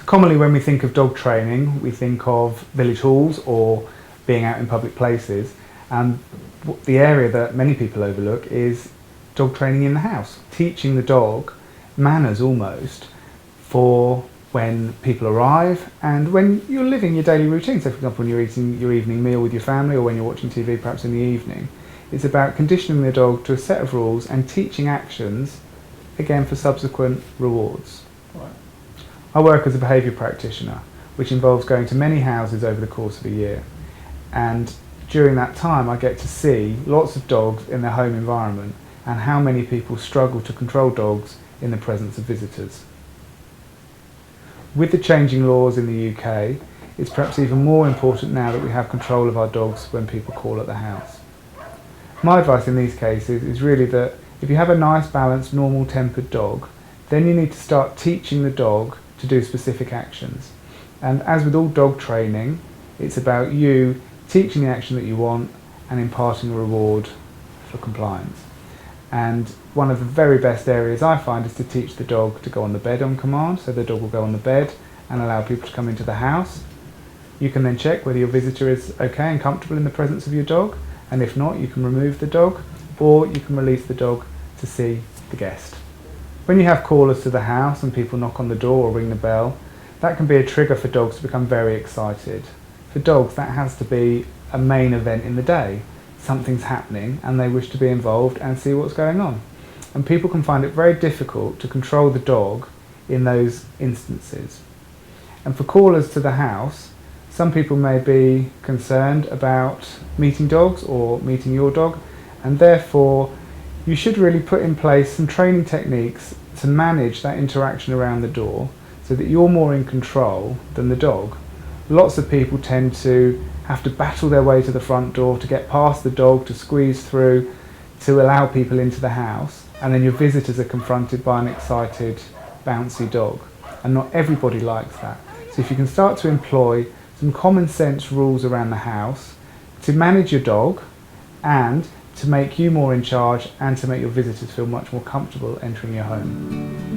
Commonly when we think of dog training, we think of village halls or being out in public places, and the area that many people overlook is dog training in the house, teaching the dog manners almost for when people arrive and when you're living your daily routine. So for example, when you're eating your evening meal with your family or when you're watching TV perhaps in the evening, it's about conditioning the dog to a set of rules and teaching actions, again for subsequent rewards. Right. I work as a behaviour practitioner, which involves going to many houses over the course of a year, and during that time I get to see lots of dogs in their home environment and how many people struggle to control dogs in the presence of visitors. With the changing laws in the UK, it's perhaps even more important now that we have control of our dogs when people call at the house. My advice in these cases is really that if you have a nice, balanced, normal-tempered dog, then you need to start teaching the dog to do specific actions. And as with all dog training, it's about you teaching the action that you want and imparting a reward for compliance. And one of the very best areas I find is to teach the dog to go on the bed on command. So the dog will go on the bed and allow people to come into the house. You can then check whether your visitor is okay and comfortable in the presence of your dog, and if not, you can remove the dog, or you can release the dog to see the guest. When you have callers to the house and people knock on the door or ring the bell, that can be a trigger for dogs to become very excited. For dogs, that has to be a main event in the day. Something's happening and they wish to be involved and see what's going on. And people can find it very difficult to control the dog in those instances. And for callers to the house, some people may be concerned about meeting dogs or meeting your dog, and therefore you should really put in place some training techniques to manage that interaction around the door so that you're more in control than the dog. Lots of people tend to have to battle their way to the front door to get past the dog, to squeeze through, to allow people into the house, and then your visitors are confronted by an excited, bouncy dog. And not everybody likes that. So if you can start to employ some common sense rules around the house to manage your dog and to make you more in charge and to make your visitors feel much more comfortable entering your home.